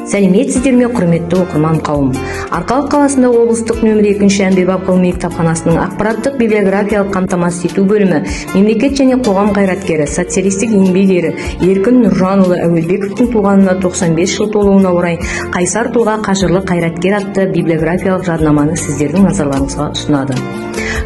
Сәлеметсіздер ме, құрметті оқырман қауым. Арқалық қаласында облыстық нөмірі 2 әмбебап ғылыми кітапханасының ақпараттық библиографиялық қамтамасыз ету бөлімі мемлекет және қоғам қайраткері, социалистік еңбек ері Еркін Нұржанұлы Әуелбековтің туғанына 95 жыл толуына орай қайсар тұлға қажырлы қайраткер атты библиографиялық жаднаманы сіздердің назарларыңызға ұсынады.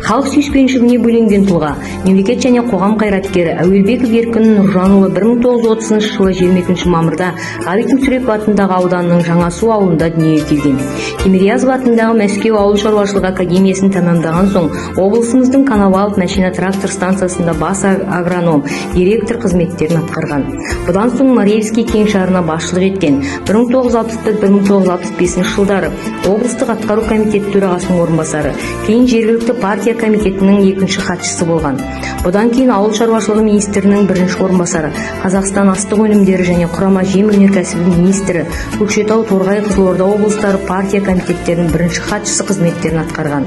Халық сүйіспеншілігіне бөленген тұлға, мемлекет және қоғам қайраткері Әуелбеков Еркін Нұржанұлы 1930 жылы 22 мамырда Ғабит Мүсірепов атындағы ауданның Жаңасу ауылында дүниеге келген. Тимирязев атындағы Мәскеу ауыл шаруашылығы академиясын тәмамдаған соң, облысымыздың Коновалов машина трактор станциясында бас агроном, директор қызметтерін атқарған. Бұдан соң Марельский кеңшарына басшылық еткен. 1961-1965 жылдары облыстық атқару комитеті төрағасының орынбасары, кейін жергілікті партия комитетінің екінші хатшысы болған. Бұдан кейін ауыл шаруашылығы министрінің бірінші орынбасары, Қазақстан астық өнімдері және құрама жем өнеркәсібі министрі, Көкшетау, Торғай, Қызылорда облыстары партия комитеттерінің бірінші хатшысы қызметтерін атқарған.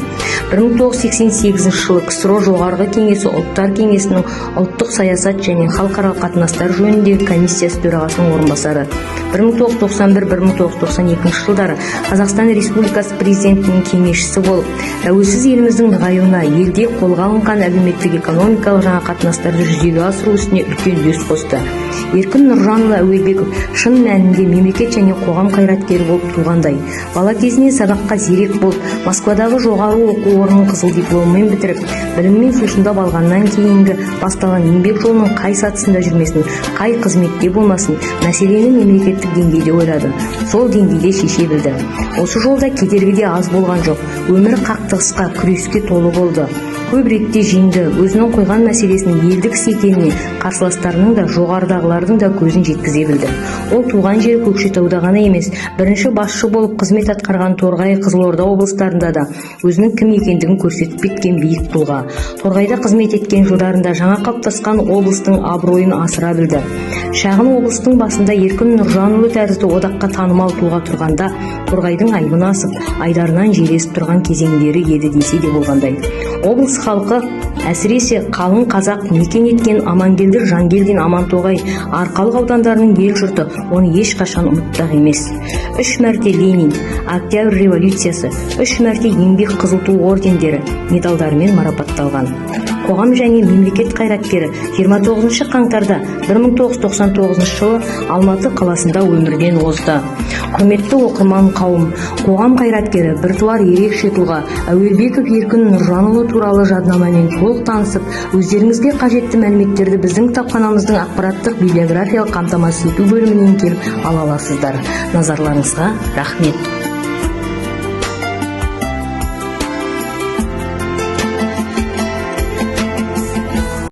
1988 жылы КСРО жоғарғы кеңесі ұлттар кеңесінің ұлттық саясат және халықаралық қатынастар жөніндегі комиссиясы төрағасының орынбасары. 1991-1992 жылдары Қазақстан Республикасы президентінің кеңесшісі болып, тәуелсіз еліміздің нығаюына, елде қолға алынған әлеуметтік экономикалық жаңа қатынастарды жүзеге асыру ісіне үлкен үлес қосты. Еркін Нұржанұлы Әуелбеков шын мәнінде мемлекет және қоғам қайраткері болып туғандай. Бала кезінен сабаққа зерек болып, Москвадағы жоғары оқу орнын қызыл дипломмен бітіріп, біліммен сусындап алғаннан кейінгі басталған еңбек жолының қай сатысында жүрмесін, қай қызметте болмасын, мәселені мемлекеттік деңгейде ойлады. Сол деңгейде шеше білді. Осы жолда кедергі де аз болған жоқ. Өмір қақтығысқа, күреске толы болды. Көп ретте жеңді. Өзінің қойған мәселесінің елдік іс екеніне қарсыластарының да, жоғарыдағылардың да көзін жеткізе білді. Ол туған жері Көкшетауда ғана емес, бірінші басшы болып қызмет атқарған Торғай, Қызылорда облыстарында да өзінің кім екендігін көрсетіп кеткен биік тұлға. Торғайда қызмет еткен жылдарында жаңа қалыптасқан облыстың абыройын асыра білді. Шағын облыстың басында Еркін Нұржанұлы тәрізді одаққа танымал тұлға тұрғанда, Торғайдың айбыны асып, айдарынан желесіп тұрған кезеңдері еді десе де болғандай. Облыс халқы, әсіресе қалың қазақ мекен еткен Амангелді, Жангелдин, Амантоғай, Арқалық аудандарының ел жұрты оны ешқашан ұмытпақ емес. 3 мәрте Ленин, Октябрь революциясы, 3 мәрте еңбек қызыл ту ордендері, медалдарымен марапатталған. Қоғам және мемлекет қайраткері 29 қаңтарда 1999 жылы Алматы қаласында өмірден озды. Құрметті оқырман қауым, қоғам қайраткері, біртуар ерекше тұлға Әуелбеков Еркін Нұржанұлы туралы жаднамамен толық танысып, өздеріңізге қажетті мәліметтерді біздің кітапханамыздың ақпараттық библиографиялық қамтамасыз ету бөлімінен келіп ала аласыздар. Назарларыңызға рахмет.